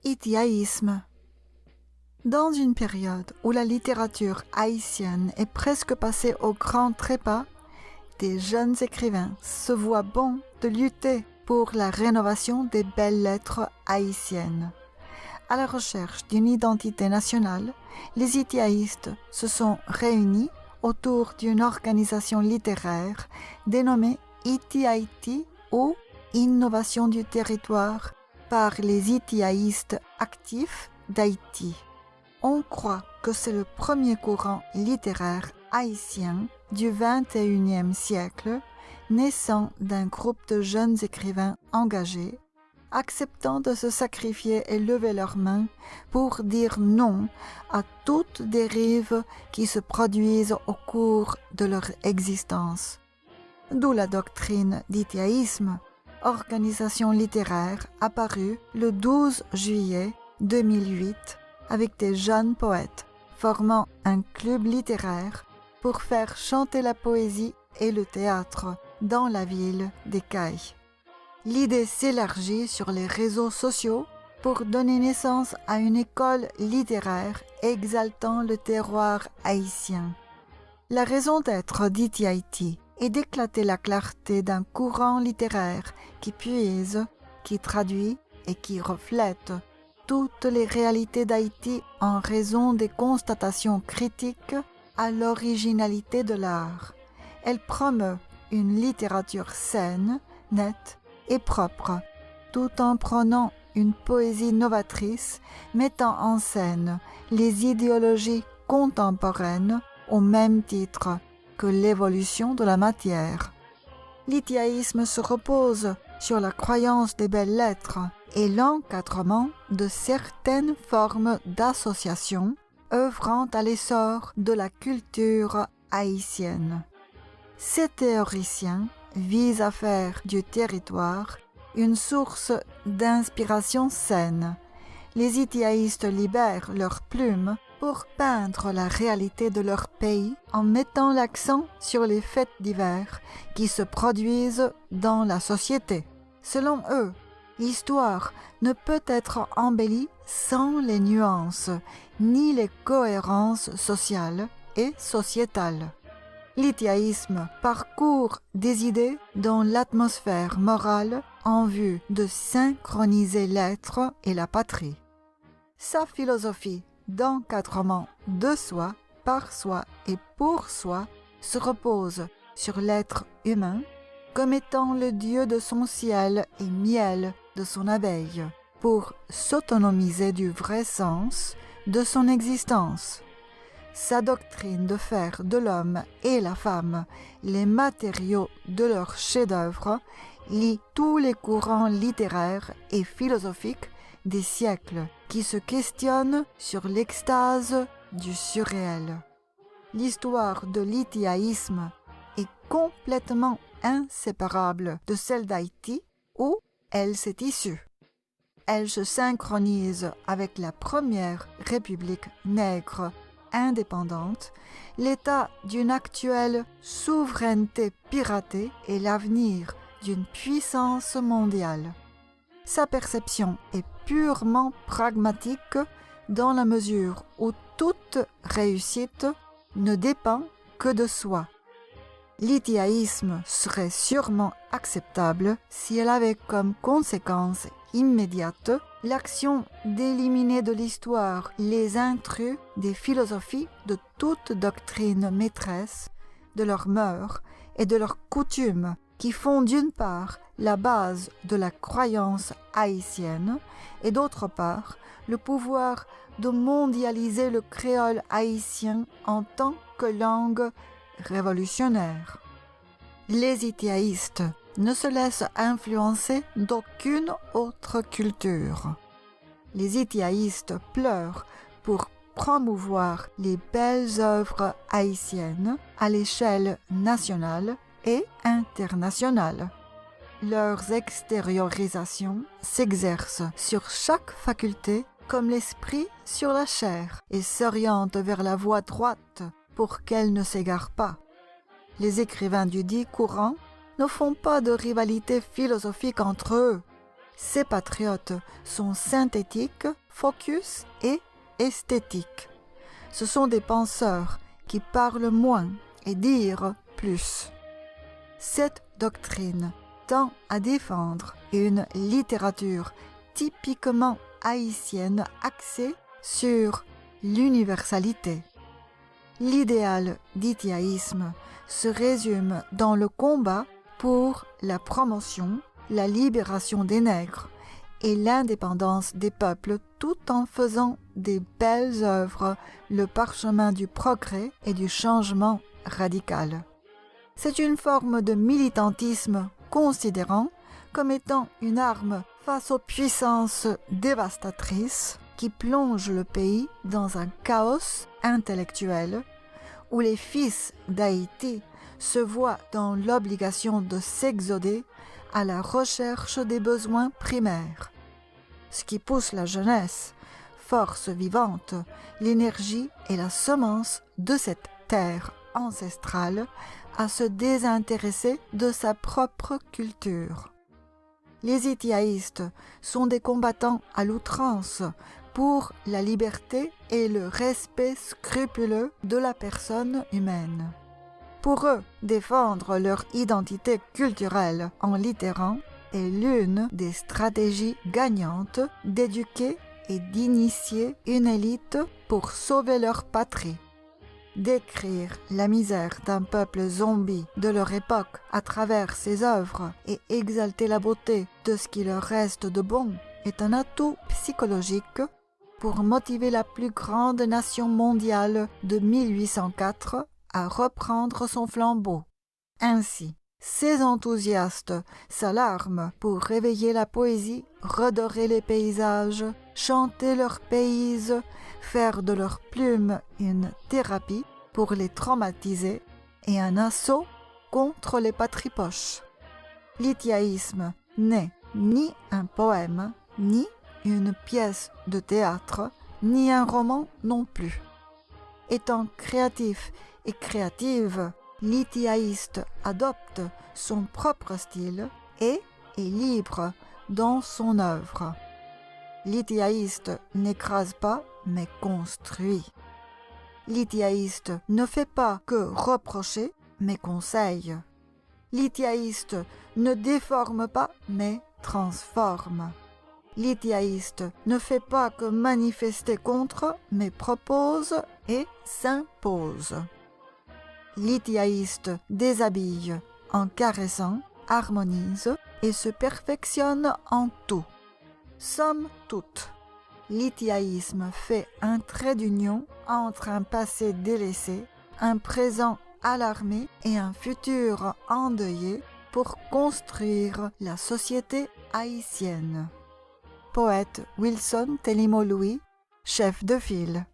Itiaïsme. Dans une période où la littérature haïtienne est presque passée au grand trépas, des jeunes écrivains se voient bon de lutter pour la rénovation des belles lettres haïtiennes. À la recherche d'une identité nationale, les itiaïstes se sont réunis autour d'une organisation littéraire dénommée Iti-Haïti ou Innovation du territoire par les itiaïstes actifs d'Haïti. On croit que c'est le premier courant littéraire haïtien du XXIe siècle, naissant d'un groupe de jeunes écrivains engagés, acceptant de se sacrifier et lever leurs mains pour dire non à toute dérive qui se produise au cours de leur existence. D'où la doctrine d'itiaïsme, organisation littéraire apparue le 12 juillet 2008 avec des jeunes poètes formant un club littéraire pour faire chanter la poésie et le théâtre dans la ville d'Écailles. L'idée s'élargit sur les réseaux sociaux pour donner naissance à une école littéraire exaltant le terroir haïtien. La raison d'être d'Iti-Haïti est d'éclater la clarté d'un courant littéraire qui puise, qui traduit et qui reflète toutes les réalités d'Haïti en raison des constatations critiques à l'originalité de l'art. Elle promeut une littérature saine, nette et propre, tout en prônant une poésie novatrice mettant en scène les idéologies contemporaines au même titre que l'évolution de la matière. L'itiaïsme se repose sur la croyance des belles lettres et l'encadrement de certaines formes d'association œuvrant à l'essor de la culture haïtienne. Ces théoriciens visent à faire du territoire une source d'inspiration saine. Les itiaïstes libèrent leurs plumes pour peindre la réalité de leur pays en mettant l'accent sur les faits divers qui se produisent dans la société. Selon eux, l'histoire ne peut être embellie sans les nuances ni les cohérences sociales et sociétales. L'itiaïsme parcourt des idées dans l'atmosphère morale en vue de synchroniser l'être et la patrie. Sa philosophie d'encadrement de soi, par soi et pour soi se repose sur l'être humain comme étant le dieu de son ciel et miel de son abeille, pour s'autonomiser du vrai sens de son existence. Sa doctrine de faire de l'homme et la femme les matériaux de leur chef-d'œuvre lie tous les courants littéraires et philosophiques des siècles qui se questionnent sur l'extase du surréel. L'histoire de l'itiaïsme est complètement inséparable de celle d'Haïti où elle s'est issue. Elle se synchronise avec la première république nègre indépendante, l'état d'une actuelle souveraineté piratée et l'avenir d'une puissance mondiale. Sa perception est purement pragmatique dans la mesure où toute réussite ne dépend que de soi. L'itiaïsme serait sûrement acceptable si elle avait comme conséquence immédiate l'action d'éliminer de l'histoire les intrus des philosophies de toute doctrine maîtresse, de leurs mœurs et de leurs coutumes qui font d'une part la base de la croyance haïtienne et d'autre part le pouvoir de mondialiser le créole haïtien en tant que langue révolutionnaire. Les itiaïstes ne se laissent influencer d'aucune autre culture. Les itiaïstes pleurent pour promouvoir les belles œuvres haïtiennes à l'échelle nationale et internationale. Leurs extériorisations s'exercent sur chaque faculté comme l'esprit sur la chair et s'orientent vers la voie droite pour qu'elle ne s'égare pas. Les écrivains du dit courant ne font pas de rivalité philosophique entre eux. Ces patriotes sont synthétiques, focus et esthétiques. Ce sont des penseurs qui parlent moins et disent plus. Cette doctrine tend à défendre une littérature typiquement haïtienne axée sur l'universalité. L'idéal d'itiaïsme se résume dans le combat pour la promotion, la libération des nègres et l'indépendance des peuples tout en faisant des belles œuvres le parchemin du progrès et du changement radical. C'est une forme de militantisme considérant comme étant une arme face aux puissances dévastatrices qui plongent le pays dans un chaos intellectuel où les fils d'Haïti se voient dans l'obligation de s'exoder à la recherche des besoins primaires. Ce qui pousse la jeunesse, force vivante, l'énergie et la semence de cette terre ancestrale à se désintéresser de sa propre culture. Les itiaïstes sont des combattants à l'outrance pour la liberté et le respect scrupuleux de la personne humaine. Pour eux, défendre leur identité culturelle en littérant est l'une des stratégies gagnantes d'éduquer et d'initier une élite pour sauver leur patrie. Décrire la misère d'un peuple zombie de leur époque à travers ses œuvres et exalter la beauté de ce qui leur reste de bon est un atout psychologique pour motiver la plus grande nation mondiale de 1804 à reprendre son flambeau. Ainsi, ces enthousiastes s'alarment pour réveiller la poésie, redorer les paysages, chanter leurs pays, faire de leurs plumes une thérapie pour les traumatiser et un assaut contre les patripoches. L'itiaïsme n'est ni un poème, ni une pièce de théâtre, ni un roman non plus. Étant créatif et créative, l'itiaïste adopte son propre style et est libre dans son œuvre. L'itiaïste n'écrase pas, mais construit. L'itiaïste ne fait pas que reprocher, mais conseille. L'itiaïste ne déforme pas, mais transforme. L'itiaïste ne fait pas que manifester contre, mais propose et s'impose. L'itiaïste déshabille en caressant, harmonise et se perfectionne en tout. Somme toute, l'itiaïsme fait un trait d'union entre un passé délaissé, un présent alarmé et un futur endeuillé pour construire la société haïtienne. Poète Wilson Telimo Louis, chef de file.